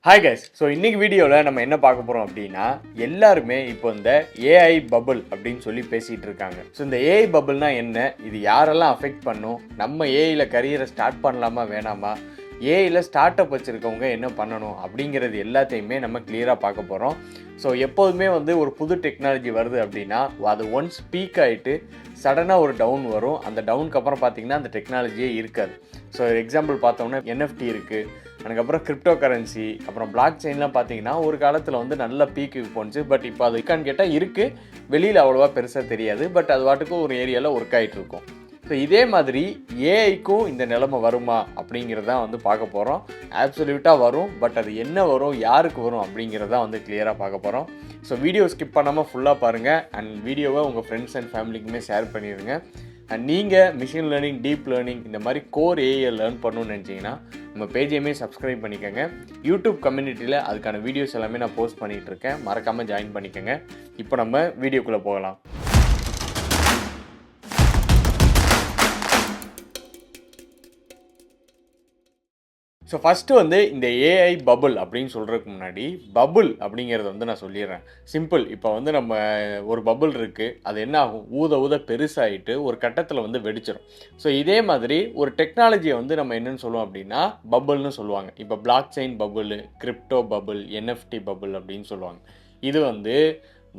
Hi guys. So இன்னைக்கு வீடியோவில் நம்ம என்ன பார்க்க போகிறோம் அப்படின்னா, எல்லாருமே இப்போ இந்த ஏஐ பபுள் அப்படின்னு சொல்லி பேசிகிட்டு இருக்காங்க. ஸோ இந்த ஏஐ பபுள்னா என்ன, இது யாரெல்லாம் அஃபெக்ட் பண்ணும், நம்ம ஏஐயில் கரியரை ஸ்டார்ட் பண்ணலாமா வேணாமா, ஏஐயில் ஸ்டார்ட் அப் வச்சுருக்கவங்க என்ன பண்ணணும் அப்படிங்கிறது எல்லாத்தையுமே நம்ம கிளியராக பார்க்க போகிறோம். ஸோ எப்போதுமே ஒரு புது டெக்னாலஜி வருது அப்படின்னா அது ஒன்ஸ் பீக் ஆகிட்டு சடனாக ஒரு டவுன் வரும். அந்த டவுனுக்கு அப்புறம் பார்த்திங்கன்னா அந்த டெக்னாலஜியே இருக்காது. ஸோ எக்ஸாம்பிள் பார்த்தோம்னா என்எஃப்டி இருக்குது, அதுக்கப்புறம் கிரிப்டோ கரன்சி, அப்புறம் பிளாக் செயின்லாம் பார்த்தீங்கன்னா ஒரு காலத்தில் நல்ல பீக்குக்கு போணுச்சு. பட் இப்போ அது இருக்கான்னு கேட்டால் இருக்குது, வெளியில் அவ்வளோவா பெருசாக தெரியாது. பட் அது வாட்டுக்கும் ஒரு ஏரியாவில் ஒர்க் ஆகிட்டு இருக்கும். ஸோ இதே மாதிரி ஏஐக்கும் இந்த நிலைமை வருமா அப்படிங்கிறதான் பார்க்க போகிறோம். ஆப்சல்யூட்டாக வரும். பட் அது என்ன வரும், யாருக்கு வரும் அப்படிங்கிறதான் கிளியராக பார்க்க போகிறோம். ஸோ வீடியோ ஸ்கிப் பண்ணாமல் ஃபுல்லாக பாருங்கள். அண்ட் வீடியோவை உங்கள் ஃப்ரெண்ட்ஸ் அண்ட் ஃபேமிலிக்குமே ஷேர் பண்ணிடுங்க. அண்ட் நீங்கள் மிஷின் லேர்னிங், டீப் லேர்னிங், இந்த மாதிரி கோர் ஏஐயை லேர்ன் பண்ணணும்னு நினச்சிங்கன்னா நம்ம பேஜையுமே சப்ஸ்கிரைப் பண்ணிக்கோங்க. யூடியூப் கம்யூனிட்டியில் அதுக்கான வீடியோஸ் எல்லாமே நான் போஸ்ட் பண்ணிகிட்டு இருக்கேன், மறக்காமல் ஜாயின் பண்ணிக்கோங்க. இப்போ நம்ம வீடியோக்குள்ளே போகலாம். ஸோ ஃபஸ்ட்டு இந்த ஏஐ பபுள் அப்படின்னு சொல்கிறதுக்கு முன்னாடி பபுள் அப்படிங்கிறத நான் சொல்லிடுறேன். சிம்பிள். இப்போ நம்ம ஒரு பபுள் இருக்குது, அது என்ன ஆகும், ஊத ஊத பெருசாகிட்டு ஒரு கட்டத்தில் வெடிச்சிடும். ஸோ இதே மாதிரி ஒரு டெக்னாலஜியை நம்ம என்னென்னு சொல்லுவோம் அப்படின்னா பபுள்னு சொல்லுவாங்க. இப்போ block chain bubble, crypto bubble, NFT bubble அப்படின்னு சொல்லுவாங்க. இது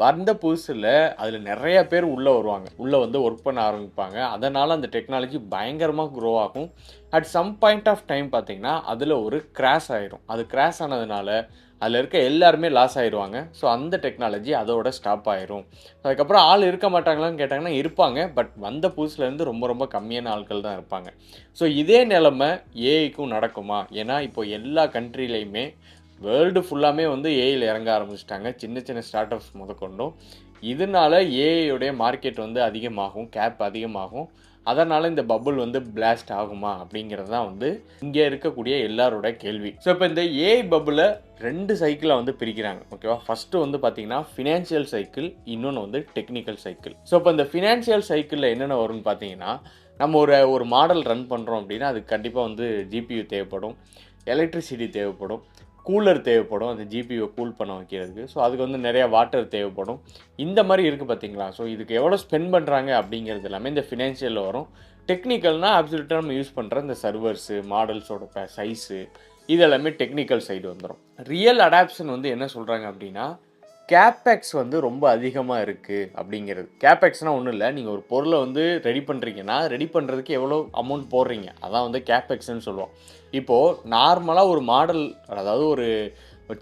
வந்த புதுசில் அதில் நிறைய பேர் உள்ளே வருவாங்க, உள்ளே ஒர்க் பண்ண ஆரம்பிப்பாங்க. அதனால் அந்த டெக்னாலஜி பயங்கரமாக க்ரோ ஆகும். At some point of time பார்த்திங்கன்னா அதில் ஒரு கிராஷ் ஆகிரும். அது கிராஷ் ஆனதுனால அதில் இருக்க எல்லாருமே லாஸ் ஆகிடுவாங்க. ஸோ அந்த டெக்னாலஜி அதோட ஸ்டாப் ஆகிரும். அதுக்கப்புறம் ஆள் இருக்க மாட்டாங்களான்னு கேட்டாங்கன்னா இருப்பாங்க. பட் வந்த புதுசுலேருந்து ரொம்ப ரொம்ப கம்மியான ஆட்கள் தான் இருப்பாங்க. ஸோ இதே நிலைமை ஏஐக்கும் நடக்குமா? ஏன்னா இப்போ எல்லா கண்ட்ரிலையுமே வேர்ல்டு ஃபுல்லாமே ஏஐயில் இறங்க ஆரம்பிச்சிட்டாங்க, சின்ன சின்ன ஸ்டார்ட் அப்ஸ் முதற்கொண்டும். இதனால ஏஐயோடைய மார்க்கெட் அதிகமாகும், கேப் அதிகமாகும். அதனால் இந்த பபுள் பிளாஸ்ட் ஆகுமா அப்படிங்கிறது தான் இங்கே இருக்கக்கூடிய எல்லாரோட கேள்வி. ஸோ இப்போ இந்த ஏஐ பபுளை 2 சைக்கிளாக பிரிக்கிறாங்க. ஓகேவா? ஃபஸ்ட்டு பார்த்தீங்கன்னா ஃபினான்ஷியல் சைக்கிள், இன்னொன்று டெக்னிக்கல் சைக்கிள். ஸோ இப்போ இந்த ஃபினான்ஷியல் சைக்கிளில் என்னென்ன வரும்னு பார்த்தீங்கன்னா, நம்ம ஒரு மாடல் ரன் பண்ணுறோம் அப்படின்னா அதுக்கு கண்டிப்பாக ஜிபியு தேவைப்படும், எலக்ட்ரிசிட்டி தேவைப்படும், கூலர் தேவைப்படும் அந்த ஜிபியை கூல் பண்ண வைக்கிறதுக்கு. ஸோ அதுக்கு நிறையா வாட்டர் தேவைப்படும். இந்த மாதிரி இருக்குது பார்த்தீங்களா? ஸோ இதுக்கு எவ்வளோ ஸ்பெண்ட் பண்ணுறாங்க அப்படிங்கிறது எல்லாமே இந்த ஃபினான்ஷியலில் வரும். டெக்னிக்கல்னால் அப்சல்யூட்டாக நம்ம யூஸ் பண்ணுற இந்த சர்வர்ஸு, மாடல்ஸோட சைஸு, இது எல்லாமே டெக்னிக்கல் சைடு வந்துடும். ரியல் அடாப்ஷன் என்ன சொல்கிறாங்க அப்படின்னா, கேபெக்ஸ் ரொம்ப அதிகமாக இருக்குது அப்படிங்கிறது. கேபெக்ஸ்னால் ஒன்றும் இல்லை, நீங்கள் ஒரு பொருளை ரெடி பண்ணுறீங்கன்னா ரெடி பண்ணுறதுக்கு எவ்வளோ அமௌண்ட் போடுறீங்க, அதான் கேபெக்ஸ்ன்னு சொல்லுவோம். இப்போது நார்மலாக ஒரு மாடல், அதாவது ஒரு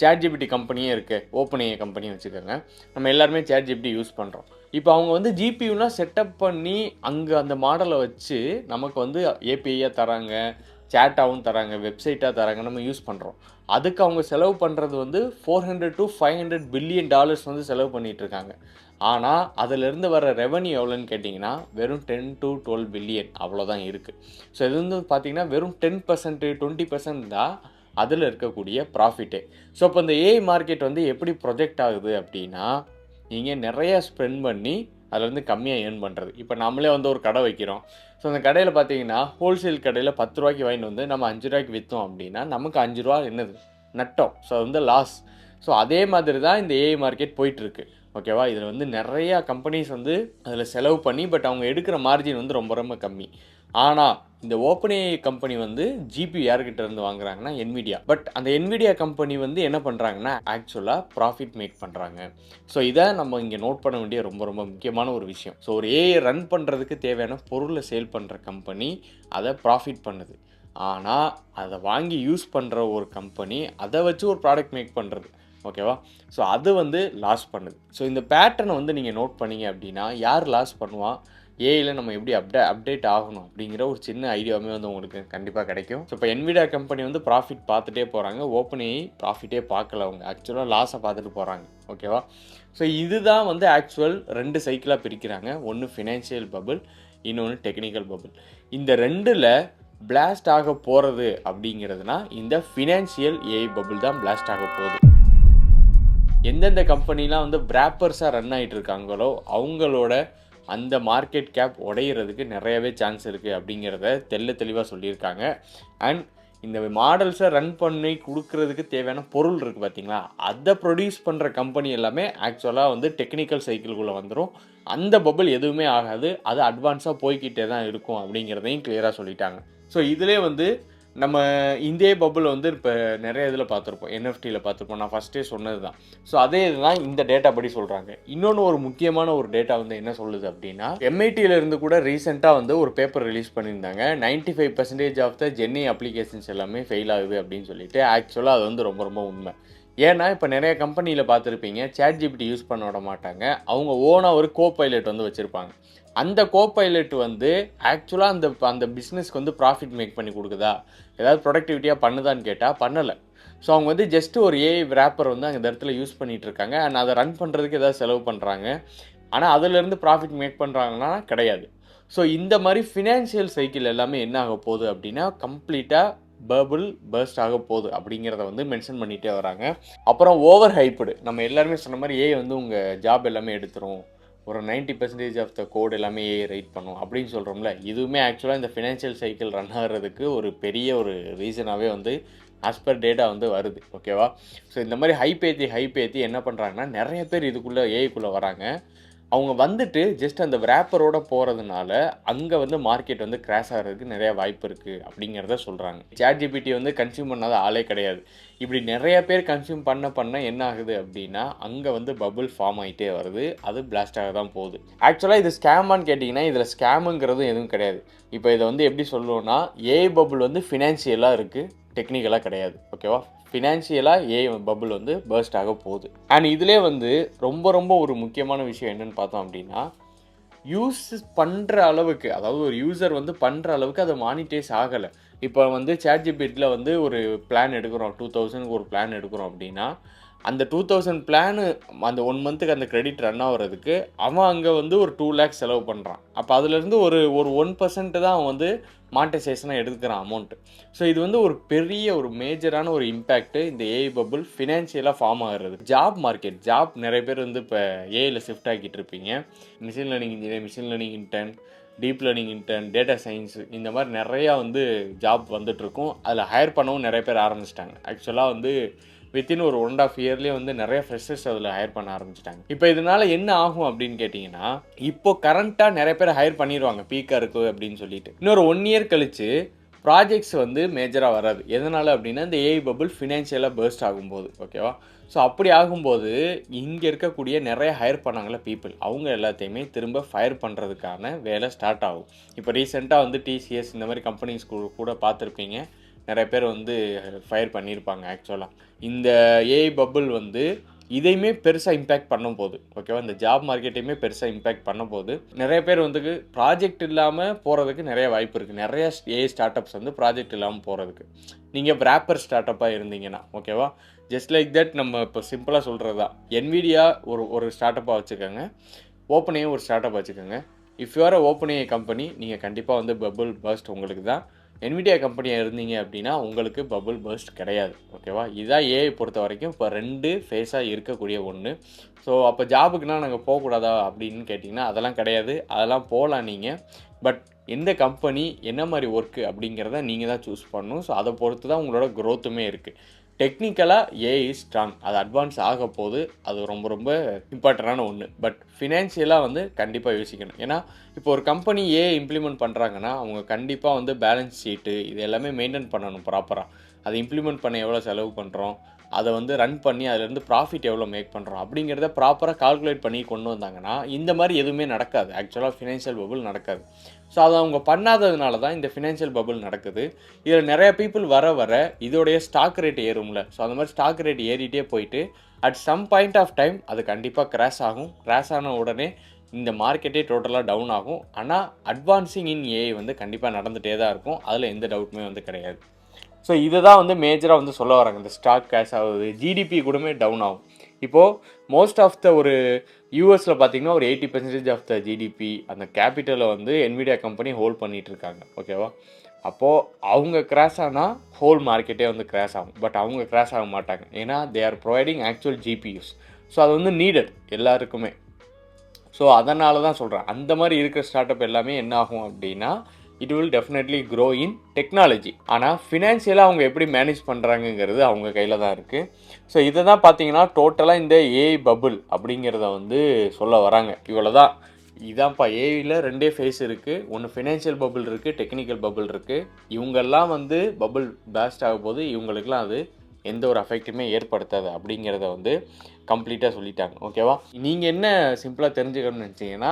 சேட்ஜிபிடி கம்பெனியே இருக்குது, ஓப்பன் ஏஐ கம்பெனி வச்சுக்கோங்க. நம்ம எல்லாருமே சேட்ஜிபிடி யூஸ் பண்ணுறோம். இப்போ அவங்க ஜிபியூலாம் செட்டப் பண்ணி அங்கே அந்த மாடலை வச்சு நமக்கு ஏபிஐயாக தராங்க, சேட்டாகவும் தராங்க, வெப்சைட்டாக தராங்க, நம்ம யூஸ் பண்ணுறோம். அதுக்கு அவங்க செலவு பண்ணுறது $400 to $500 பில்லியன் செலவு பண்ணிகிட்ருக்காங்க. ஆனால் அதிலிருந்து வர ரெவன்யூ எவ்வளோன்னு கேட்டிங்கன்னா வெறும் 10 to 12 பில்லியன் அவ்வளோதான் இருக்குது. ஸோ இது பார்த்திங்கன்னா வெறும் 10%, 20% தான் அதில் இருக்கக்கூடிய ப்ராஃபிட்டே. ஸோ இப்போ இந்த ஏஐ மார்க்கெட் எப்படி ப்ரொஜெக்ட் ஆகுது அப்படின்னா, நீங்கள் நிறையா ஸ்பெண்ட் பண்ணி அதிலேருந்து கம்மியாக ஏர்ன் பண்ணுறது. இப்போ நம்மளே ஒரு கடை வைக்கிறோம். ஸோ அந்த கடையில் பார்த்தீங்கன்னா ஹோல்சேல் கடையில் 10 ரூபாய்க்கு வாங்கிட்டு நம்ம 5 ரூபாய்க்கு விற்றோம் அப்படின்னா நமக்கு 5 ரூபா என்னது நட்டம். So loss. ஸோ அதே மாதிரி தான் இந்த ஏஐ மார்க்கெட் போயிட்டுருக்கு. ஓகேவா? இதில் நிறையா கம்பெனிஸ் அதில் செலவு பண்ணி பட் அவங்க எடுக்கிற மார்ஜின் ரொம்ப ரொம்ப கம்மி. ஆனால் இந்த ஓப்பன் ஏஐ கம்பெனி ஜிபி யார்கிட்ட இருந்து வாங்குறாங்கன்னா என்விடியா. பட் அந்த என்விடியா கம்பெனி என்ன பண்ணுறாங்கன்னா ஆக்சுவலாக ப்ராஃபிட் மேக் பண்ணுறாங்க. ஸோ இதை நம்ம இங்கே நோட் பண்ண வேண்டிய ரொம்ப ரொம்ப முக்கியமான ஒரு விஷயம். ஸோ ஒரு ஏஐ ரன் பண்ணுறதுக்கு தேவையான பொருளை சேல் பண்ணுற கம்பெனி அதை ப்ராஃபிட் பண்ணுது. ஆனால் அதை வாங்கி யூஸ் பண்ணுற ஒரு கம்பெனி அதை வச்சு ஒரு ப்ராடக்ட் மேக் பண்ணுறது. ஓகேவா? ஸோ அது லாஸ் பண்ணுது. ஸோ இந்த பேட்டர்னை நீங்கள் நோட் பண்ணிங்க அப்படின்னா யார் லாஸ் பண்ணுவான், ஏஐயில் நம்ம எப்படி அப்டேட் ஆகணும் அப்படிங்கிற ஒரு சின்ன ஐடியாவுமே உங்களுக்கு கண்டிப்பாக கிடைக்கும். ஸோ இப்போ என்விடியா கம்பெனி ப்ராஃபிட் பார்த்துட்டே போகிறாங்க, ஓப்பன் ஏஐ ப்ராஃபிட்டே பார்க்கல, அவங்க ஆக்சுவலாக லாஸை பார்த்துட்டு போகிறாங்க. ஓகேவா? ஸோ இதுதான் ஆக்சுவல் 2 சைக்கிளாக பிரிக்கிறாங்க. ஒன்று ஃபினான்ஷியல் பபுள், இன்னொன்று டெக்னிக்கல் பபுள். இந்த 2ல் பிளாஸ்ட் ஆக போகிறது அப்படிங்கிறதுனா இந்த ஃபினான்ஷியல் ஏஐ பபுள் தான் பிளாஸ்ட் ஆக போகுது. எந்தெந்த கம்பெனிலாம் பிராப்பர்ஸாக ரன் ஆகிட்டு இருக்காங்களோ அவங்களோட அந்த மார்க்கெட் கேப் உடையிறதுக்கு நிறையவே சான்ஸ் இருக்குது அப்படிங்கிறத தெளிவாக சொல்லியிருக்காங்க. அண்ட் இந்த மாடல்ஸை ரன் பண்ணி கொடுக்கறதுக்கு தேவையான பொருள் இருக்குது பார்த்தீங்களா, அதை ப்ரொடியூஸ் பண்ணுற கம்பெனி எல்லாமே ஆக்சுவலாக வந்து டெக்னிக்கல் சைக்கிள்குள்ளே வந்துடும். அந்த பபிள் எதுவுமே ஆகாது, அது அட்வான்ஸாக போய்கிட்டே தான் இருக்கும் அப்படிங்கிறதையும் கிளியராக சொல்லிட்டாங்க. ஸோ இதிலே வந்து நம்ம இதே பபுள் வந்து இப்போ நிறைய இதில் பார்த்துருப்போம், என்எஃப்டியில் பார்த்துருப்போம். நான் ஃபஸ்ட்டே சொன்னது தான். ஸோ அதே இதுதான் இந்த டேட்டா படி சொல்கிறாங்க. இன்னொன்று ஒரு முக்கியமான ஒரு டேட்டா வந்து என்ன சொல்லுது அப்படின்னா, எம்ஐடியிலேருந்து கூட ரீசெண்டாக வந்து ஒரு பேப்பர் ரிலீஸ் பண்ணியிருந்தாங்க. 95% ஆஃப் த ஜென்னி அப்ளிகேஷன்ஸ் எல்லாமே ஃபெயில் ஆகுது அப்படின்னு சொல்லிட்டு. ஆக்சுவலாக அது வந்து ரொம்ப ரொம்ப உண்மை. ஏன்னா இப்போ நிறைய கம்பெனியில் பார்த்துருப்பீங்க, சேட் ஜிபிடி யூஸ் பண்ண விட மாட்டாங்க. அவங்க ஓனாக ஒரு கோபைலட் வந்து வச்சுருப்பாங்க. அந்த கோபைலட் வந்து ஆக்சுவலாக அந்த பிஸ்னஸ்க்கு வந்து ப்ராஃபிட் மேக் பண்ணி கொடுக்குதா, ஏதாவது ப்ரொடக்டிவிட்டியாக பண்ணுதான்னு கேட்டால் பண்ணலை. ஸோ அவங்க வந்து ஜஸ்ட் ஒரு ஏஐ ரேப்பர் வந்து அந்த இடத்துல யூஸ் பண்ணிகிட்டு இருக்காங்க. அண்ட் அதை ரன் பண்ணுறதுக்கு ஏதாவது செலவு பண்ணுறாங்க. ஆனால் அதிலேருந்து ப்ராஃபிட் மேக் பண்ணுறாங்கன்னா கிடையாது. ஸோ இந்த மாதிரி ஃபினான்ஷியல் சைக்கிள் எல்லாமே என்ன ஆக போகுது அப்படின்னா, கம்ப்ளீட்டாக பபிள் பர்ஸ்ட் ஆக போகுது அப்படிங்கிறத வந்து மென்ஷன் பண்ணிகிட்டே வராங்க. அப்புறம் ஓவர் ஹைப்புடு, நம்ம எல்லாருமே சொன்ன மாதிரி ஏஐ வந்து உங்கள் ஜாப் எல்லாமே எடுத்துரும், ஒரு 90% ஆஃப் த கோட் எல்லாமே ஏஐ ரைட் பண்ணும் அப்படின்னு சொல்கிறோம்ல. இதுவுமே ஆக்சுவலாக இந்த ஃபினான்ஷியல் சைக்கிள் ரன் ஆகிறதுக்கு ஒரு பெரிய ஒரு ரீசனாகவே வந்து ஆஸ் பர் டேட்டா வந்து வருது. ஓகேவா? ஸோ இந்த மாதிரி ஹைப் ஏற்றி என்ன பண்ணுறாங்கன்னா, நிறைய பேர் இதுக்குள்ளே ஏஐக்குள்ளே வராங்க. அவங்க வந்துட்டு ஜஸ்ட் அந்த ரேப்பரோட போகிறதுனால அங்கே வந்து மார்க்கெட் வந்து கிராஷ் ஆகிறதுக்கு நிறைய வாய்ப்பு இருக்குது அப்படிங்கிறத சொல்கிறாங்க. சேட் ஜிபிடி வந்து கன்சியூம் பண்ணாத ஆளே கிடையாது. இப்படி நிறைய பேர் கன்சியூம் பண்ண என்ன ஆகுது அப்படின்னா, அங்கே வந்து பபுள் ஃபார்ம் ஆகிட்டே வருது, அது பிளாஸ்ட் ஆக தான் போகுது. ஆக்சுவலாக இது ஸ்கேமான்னு கேட்டிங்கன்னா, இதில் ஸ்கேமுங்கிறது எதுவும் கிடையாது. இப்போ இதை வந்து எப்படி சொல்லுவோன்னா, ஏஐ பபுள் வந்து ஃபினான்ஷியலாக இருக்குது, டெக்னிக்கலாக கிடையாது. ஓகேவா? ஃபினான்ஷியலாக ஏஐ பபுள் வந்து பர்ஸ்ட் ஆக போகுது. அண்ட் இதிலே வந்து ரொம்ப ரொம்ப ஒரு முக்கியமான விஷயம் என்னென்னு பார்த்தோம் அப்படின்னா, யூஸ் பண்ணுற அளவுக்கு, அதாவது ஒரு யூசர் வந்து பண்ணுற அளவுக்கு அது மானிட்டைஸ் ஆகலை. இப்போ வந்து சேட் ஜிபிடியில் வந்து ஒரு பிளான் எடுக்கிறோம், 2000 ஒரு பிளான் எடுக்கிறோம் அப்படின்னா, அந்த 2000 பிளானு அந்த 1 மந்த்துக்கு அந்த கிரெடிட் ரன் ஆகிறதுக்கு அவன் அங்கே வந்து ஒரு 2 lakhs செலவு பண்ணுறான். அப்போ அதுலேருந்து ஒரு 1% தான் அவன் வந்து மானிட்டைசேஷனாக எடுத்துக்கிறான் அமௌண்ட்டு. ஸோ இது வந்து ஒரு பெரிய ஒரு மேஜரான ஒரு இம்பேக்ட்டு இந்த ஏஐ பபுள் ஃபினான்ஷியலாக ஃபார்ம் ஆகிறது. ஜாப் மார்க்கெட், நிறைய பேர் வந்து இப்போ ஏஐயில் ஷிஃப்ட் ஆகிட்டு இருப்பீங்க. Machine learning engineer, machine learning intern, deep learning intern, data science, இந்த மாதிரி நிறையா வந்து ஜாப் வந்துட்டுருக்கும். அதில் ஹையர் பண்ணவும் நிறைய பேர் ஆரம்பிச்சிட்டாங்க. ஆக்சுவலாக வந்து வித்தின் ஒரு 1.5 இயர்லேயே வந்து நிறைய ஃப்ரெஷர்ஸ் அதில் ஹையர் பண்ண ஆரம்பிச்சிட்டாங்க. இப்போ இதனால் என்ன ஆகும் அப்படின்னு கேட்டிங்கன்னா, இப்போ கரண்ட்டாக நிறைய பேர் ஹையர் பண்ணிடுவாங்க பீக்காக இருக்குது அப்படின்னு சொல்லிட்டு. இன்னொரு 1 இயர் கழித்து ப்ராஜெக்ட்ஸ் வந்து மேஜராக வராது. எதனால் அப்படின்னா, இந்த ஏஐ பபுள் ஃபினான்ஷியலாக பர்ஸ்ட் ஆகும்போது. ஓகேவா? ஸோ அப்படி ஆகும்போது இங்கே இருக்கக்கூடிய நிறைய ஹையர் பண்ணாங்கள பீப்புள், அவங்க எல்லாத்தையுமே திரும்ப ஃபயர் பண்ணுறதுக்கான வேலை ஸ்டார்ட் ஆகும். இப்போ ரீசெண்டாக வந்து டிசிஎஸ் இந்த மாதிரி கம்பெனிஸ் கூட பார்த்துருப்பீங்க, நிறைய பேர் வந்து ஃபயர் பண்ணியிருப்பாங்க. ஆக்சுவலாக இந்த ஏஐ பபுள் வந்து இதையுமே பெருசாக இம்பேக்ட் பண்ணும் போது, ஓகேவா, இந்த ஜாப் மார்க்கெட்டையுமே பெருசாக இம்பேக்ட் பண்ணும் போது நிறைய பேர் வந்து ப்ராஜெக்ட் இல்லாமல் போகிறதுக்கு நிறைய வாய்ப்பு இருக்குது. நிறைய ஏஐ ஸ்டார்ட் அப்ஸ் வந்து ப்ராஜெக்ட் இல்லாமல் போகிறதுக்கு. நீங்கள் ரேப்பர் ஸ்டார்ட் அப்பாக இருந்தீங்கன்னா, ஓகேவா, ஜஸ்ட் லைக் தட் நம்ம இப்போ சிம்பிளாக சொல்கிறது தான். என்விடியா ஒரு ஸ்டார்ட் அப்பாக வச்சுக்கோங்க, ஓப்பன் ஏஐ ஒரு ஸ்டார்ட் அப் வச்சுக்கோங்க. If you are open AI company, நீங்கள் கண்டிப்பாக வந்து பபுள் பர்ஸ்ட் உங்களுக்கு தான். என்விடியா கம்பெனியாக இருந்தீங்க அப்படின்னா உங்களுக்கு பபுள் பர்ஸ்ட் கிடையாது. ஓகேவா? இதுதான் ஏஐ பொறுத்த வரைக்கும் இப்போ 2 ஃபேஸாக இருக்கக்கூடிய ஒன்று. ஸோ அப்போ ஜாபுக்குனா நாங்கள் போகக்கூடாதா அப்படின்னு கேட்டிங்கன்னா, அதெல்லாம் கிடையாது. அதெல்லாம் போகலாம் நீங்கள். பட் எந்த கம்பெனி என்ன மாதிரி ஒர்க்கு அப்படிங்கிறத நீங்கள் தான் சூஸ் பண்ணணும். ஸோ அதை பொறுத்து தான் உங்களோட க்ரோத்துமே இருக்குது. டெக்னிக்கலாக ஏஐ இஸ் ஸ்ட்ராங், அது அட்வான்ஸ் ஆக போது, அது ரொம்ப ரொம்ப இம்பார்ட்டண்டான ஒன்று. பட் ஃபினான்ஷியலாக வந்து கண்டிப்பாக யோசிக்கணும். ஏன்னா இப்போ ஒரு கம்பெனி ஏஐ இம்ப்ளிமெண்ட் பண்ணுறாங்கன்னா, அவங்க கண்டிப்பாக வந்து பேலன்ஸ் ஷீட்டு இது எல்லாமே மெயின்டைன் பண்ணணும் ப்ராப்பராக. அதை இம்ப்ளிமெண்ட் பண்ண எவ்வளோ செலவு பண்ணுறோம், அதை வந்து ரன் பண்ணி அதிலேருந்து ப்ராஃபிட் எவ்வளோ மேக் பண்ணுறோம் அப்படிங்கிறத ப்ராப்பராக கால்குலேட் பண்ணி கொண்டு வந்தாங்கன்னா இந்த மாதிரி எதுவுமே நடக்காது. ஆக்சுவலாக ஃபினான்ஷியல் பபுள் நடக்காது. ஸோ அதை அவங்க பண்ணாததுனால தான் இந்த ஃபினான்ஷியல் பபுள் நடக்குது. இதில் நிறைய பீப்புள் வர இதோடைய ஸ்டாக் ரேட் ஏறும்ல. ஸோ அந்த மாதிரி ஸ்டாக் ரேட் ஏறிட்டே போயிட்டு at some point of time அது கண்டிப்பாக கிராஷ் ஆகும். கிராஷ் ஆன உடனே இந்த மார்க்கெட்டே டோட்டலாக டவுன் ஆகும். ஆனால் அட்வான்சிங் இன் ஏஐ வந்து கண்டிப்பாக நடந்துகிட்டே தான் இருக்கும். அதில் எந்த டவுட்டுமே வந்து கிடையாது. ஸோ இதை தான் வந்து மேஜராக வந்து சொல்ல வராங்க. இந்த ஸ்டாக் கேஷ் ஆகுது, ஜிடிபி கூடமே டவுன் ஆகும். இப்போது மோஸ்ட் ஆஃப் த ஒரு யூஎஸில் பார்த்தீங்கன்னா ஒரு 80% ஆஃப் த ஜிடிபி அந்த கேபிட்டலை வந்து என்விடியா கம்பெனி ஹோல்ட் பண்ணிகிட்டு இருக்காங்க. ஓகேவா? அப்போது அவங்க கிராஷ் ஆனால் ஹோல் மார்க்கெட்டே வந்து கிராஷ் ஆகும். பட் அவங்க கிராஷ் ஆக மாட்டாங்க. ஏன்னா they are providing actual GPUs. So அது வந்து நீடட் எல்லாருக்குமே. ஸோ அதனால தான் சொல்கிறேன், அந்த மாதிரி இருக்கிற ஸ்டார்ட் அப் எல்லாமே என்ன ஆகும் அப்படின்னா it will definitely grow in technology. ஆனால் ஃபினான்ஷியலாக அவங்க எப்படி மேனேஜ் பண்ணுறாங்கங்கிறது அவங்க கையில் தான் இருக்குது. ஸோ இதை தான் பார்த்தீங்கன்னா டோட்டலாக இந்த ஏஐ பபுள் அப்படிங்கிறத வந்து சொல்ல வராங்க. இவ்வளோ தான். இதான்ப்பா ஏஐயில் 2 ஃபேஸ் இருக்குது. ஒன்று ஃபினான்ஷியல் பபுள் இருக்குது, டெக்னிக்கல் பபுள் இருக்குது. இவங்கெல்லாம் வந்து பபுள் பேஸ்ட் ஆக போது இவங்களுக்குலாம் அது எந்த ஒரு அஃபெக்ட்டுமே ஏற்படுத்தாது அப்படிங்கிறத வந்து கம்ப்ளீட்டாக சொல்லிட்டாங்க. ஓகேவா? நீங்கள் என்ன சிம்பிளாக தெரிஞ்சுக்கணும்னு நினச்சிங்கன்னா,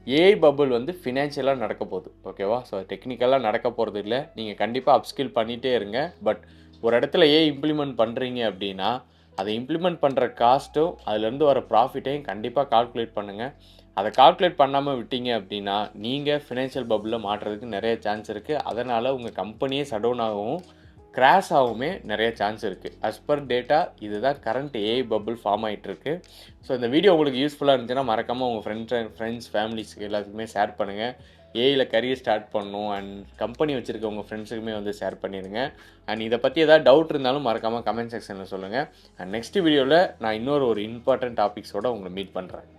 ஏஐ பபுள் வந்து ஃபினான்ஷியலாக நடக்க போகுது. ஓகேவா? ஸோ டெக்னிக்கலாக நடக்க போகிறது இல்லை. நீங்கள் கண்டிப்பாக அப்ஸ்கில் பண்ணிகிட்டே இருங்க. பட் ஒரு இடத்துல ஏஐ இம்ப்ளிமெண்ட் பண்ணுறீங்க அப்படின்னா, அதை இம்ப்ளிமெண்ட் பண்ணுற காஸ்ட்டும் அதுலேருந்து வர ப்ராஃபிட்டையும் கண்டிப்பாக கால்குலேட் பண்ணுங்கள். அதை கால்குலேட் பண்ணாமல் விட்டீங்க அப்படின்னா, நீங்கள் ஃபினான்ஷியல் பபுளில் மாட்டுறதுக்கு நிறைய சான்ஸ் இருக்குது. அதனால் உங்கள் கம்பெனியே ஷட் டவுன் ஆகவும் கிராஷ் ஆகவுமே நிறைய சான்ஸ் இருக்குது. அஸ் பர் டேட்டா இதுதான் கரண்ட் ஏஐ பபுள் ஃபார்ம் ஆகிட்டுருக்கு. ஸோ இந்த வீடியோ உங்களுக்கு யூஸ்ஃபுல்லாக இருந்துச்சுன்னா மறக்காமல் உங்கள் ஃப்ரெண்ட்ஸ் ஃபேமிலிஸ் எல்லாத்துக்குமே ஷேர் பண்ணுங்கள். ஏஐயில் கரியர் ஸ்டார்ட் பண்ணணும் அண்ட் கம்பெனி வச்சுருக்க உங்கள் ஃப்ரெண்ட்ஸுக்குமே வந்து ஷேர் பண்ணிடுங்க. அண்ட் இதை பற்றி ஏதாவது டவுட் இருந்தாலும் மறக்காமல் கமெண்ட் செக்ஷனில் சொல்லுங்கள். அண்ட் நெக்ஸ்ட் வீடியோவில் நான் இன்னொரு இம்பார்ட்டன்ட் டாபிக்ஸோடு உங்களை மீட் பண்ணுறேன்.